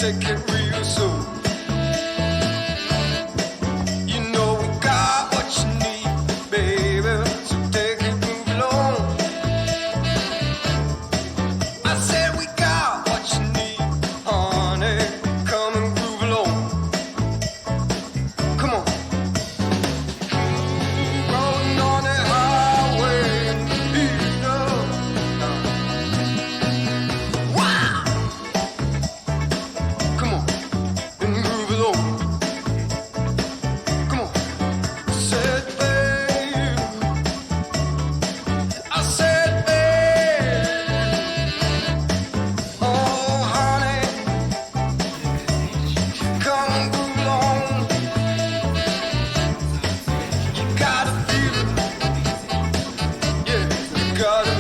take it real soon. You know we got what you need, baby, so take it, move along. I said we got what you need, honey, come and groove along. Come on. Rolling on the highway, you know. Wow. Come on, and groove along. Come on. Said babe, I said babe, oh honey, come and groove along. You gotta feel it, yeah, you gotta